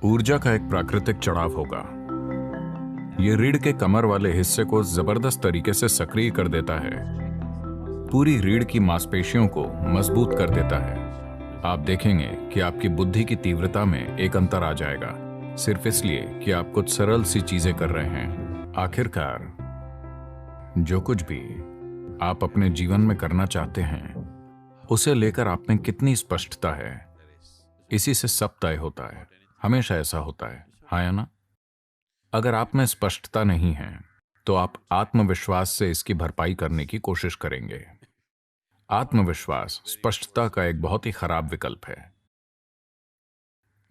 ऊर्जा का एक प्राकृतिक चढ़ाव होगा। ये रीढ़ के कमर वाले हिस्से को जबरदस्त तरीके से सक्रिय कर देता है, पूरी रीढ़ की मांसपेशियों को मजबूत कर देता है। आप देखेंगे कि आपकी बुद्धि की तीव्रता में एक अंतर आ जाएगा, सिर्फ इसलिए कि आप कुछ सरल सी चीजें कर रहे हैं। आखिरकार जो कुछ भी आप अपने जीवन में करना चाहते हैं, उसे लेकर आप में कितनी स्पष्टता है, इसी से सब तय होता है। हमेशा ऐसा होता है, हाँ या ना? अगर आप में स्पष्टता नहीं है तो आप आत्मविश्वास से इसकी भरपाई करने की कोशिश करेंगे। आत्मविश्वास स्पष्टता का एक बहुत ही खराब विकल्प है।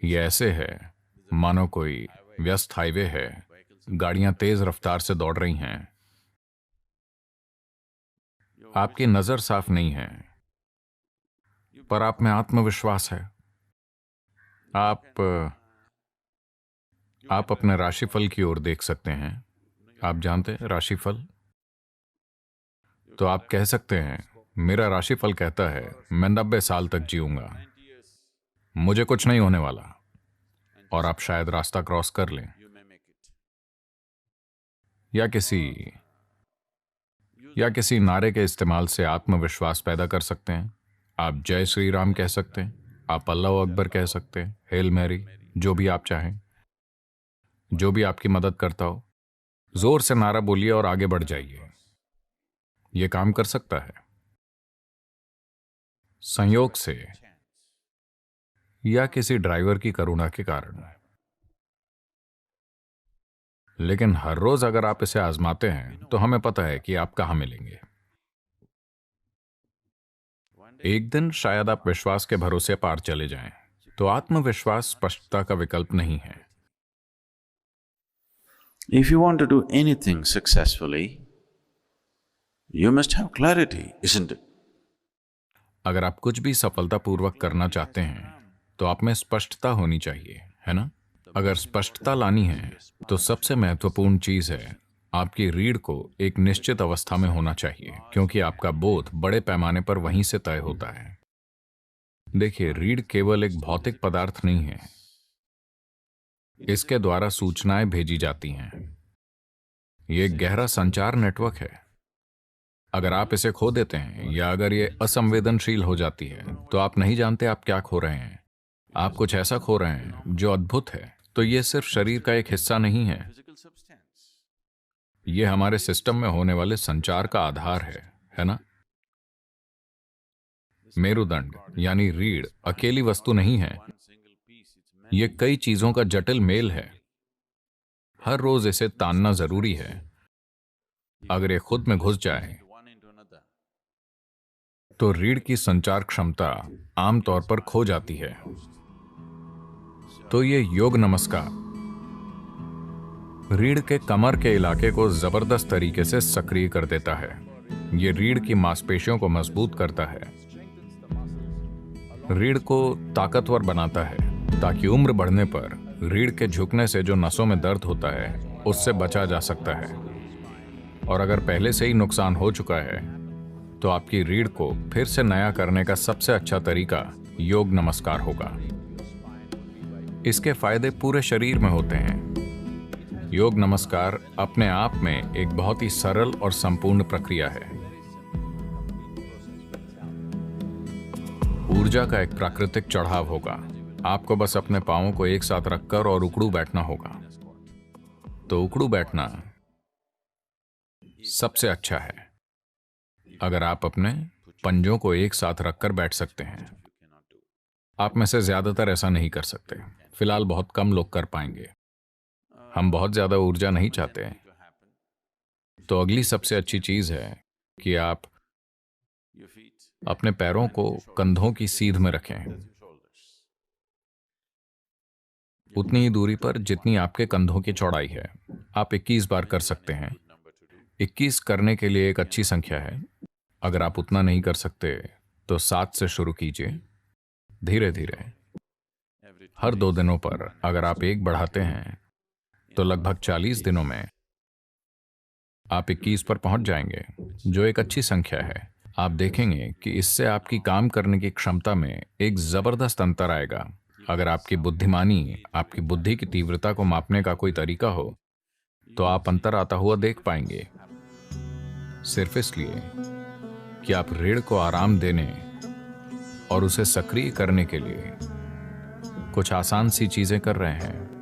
यह ऐसे है मानो कोई व्यस्त हाईवे है, गाड़ियां तेज रफ्तार से दौड़ रही हैं, आपकी नजर साफ नहीं है, पर आप में आत्मविश्वास है। आप अपने राशिफल की ओर देख सकते हैं। आप जानते हैं राशिफल? तो आप कह सकते हैं, मेरा राशिफल कहता है मैं 90 साल तक जीऊंगा, मुझे कुछ नहीं होने वाला, और आप शायद रास्ता क्रॉस कर लें। या किसी नारे के इस्तेमाल से आत्मविश्वास पैदा कर सकते हैं। आप जय श्री राम कह सकते हैं, आप अल्लाह अकबर कह सकते हैं, हेल मैरी, जो भी आप चाहें, जो भी आपकी मदद करता हो। जोर से नारा बोलिए और आगे बढ़ जाइए। यह काम कर सकता है। संयोग से या किसी ड्राइवर की करुणा के कारण। लेकिन हर रोज अगर आप इसे आजमाते हैं तो हमें पता है कि आप कहां मिलेंगे। एक दिन शायद आप विश्वास के भरोसे पार चले जाएं। तो आत्मविश्वास स्पष्टता का विकल्प नहीं है। If you want to do anything successfully, you must have clarity, isn't it? अगर आप कुछ भी सफलतापूर्वक करना चाहते हैं तो आप में स्पष्टता होनी चाहिए, है ना? अगर स्पष्टता लानी है तो सबसे महत्वपूर्ण चीज है आपकी रीढ़ को एक निश्चित अवस्था में होना चाहिए, क्योंकि आपका बोध बड़े पैमाने पर वहीं से तय होता है। देखिए, रीढ़ केवल एक भौतिक पदार्थ नहीं है, इसके द्वारा सूचनाएं भेजी जाती हैं। यह एक गहरा संचार नेटवर्क है। अगर आप इसे खो देते हैं या अगर ये असंवेदनशील हो जाती है तो आप नहीं जानते आप क्या खो रहे हैं। आप कुछ ऐसा खो रहे हैं जो अद्भुत है। तो ये सिर्फ शरीर का एक हिस्सा नहीं है, यह हमारे सिस्टम में होने वाले संचार का आधार है ना? मेरुदंड यानी रीढ़ अकेली वस्तु नहीं है, यह कई चीजों का जटिल मेल है। हर रोज इसे तानना जरूरी है। अगर ये खुद में घुस जाए तो रीढ़ की संचार क्षमता आमतौर पर खो जाती है। तो ये योग नमस्कार रीढ़ के कमर के इलाके को जबरदस्त तरीके से सक्रिय कर देता है। ये रीढ़ की मांसपेशियों को मजबूत करता है, रीढ़ को ताकतवर बनाता है, ताकि उम्र बढ़ने पर रीढ़ के झुकने से जो नसों में दर्द होता है उससे बचा जा सकता है। और अगर पहले से ही नुकसान हो चुका है तो आपकी रीढ़ को फिर से नया करने का सबसे अच्छा तरीका योग नमस्कार होगा। इसके फायदे पूरे शरीर में होते हैं। योग नमस्कार अपने आप में एक बहुत ही सरल और संपूर्ण प्रक्रिया है। ऊर्जा का एक प्राकृतिक चढ़ाव होगा। आपको बस अपने पांवों को एक साथ रखकर और उकड़ू बैठना होगा। तो उकड़ू बैठना सबसे अच्छा है। अगर आप अपने पंजों को एक साथ रखकर बैठ सकते हैं। आप में से ज्यादातर ऐसा नहीं कर सकते। फिलहाल बहुत कम लोग कर पाएंगे। हम बहुत ज्यादा ऊर्जा नहीं चाहते। तो अगली सबसे अच्छी चीज है कि आप अपने पैरों को कंधों की सीध में रखें, उतनी ही दूरी पर जितनी आपके कंधों की चौड़ाई है। आप 21 बार कर सकते हैं। 21 करने के लिए एक अच्छी संख्या है। अगर आप उतना नहीं कर सकते तो 7 से शुरू कीजिए, धीरे धीरे। हर 2 दिनों पर अगर आप एक बढ़ाते हैं तो लगभग 40 दिनों में आप 21 पर पहुंच जाएंगे, जो एक अच्छी संख्या है। आप देखेंगे कि इससे आपकी काम करने की क्षमता में एक जबरदस्त अंतर आएगा। अगर आपकी बुद्धिमानी, आपकी बुद्धि की तीव्रता को मापने का कोई तरीका हो, तो आप अंतर आता हुआ देख पाएंगे। सिर्फ इसलिए कि आप रीढ़ को आराम देने और उसे सक्रिय करने के लिए कुछ आसान सी चीजें कर रहे हैं।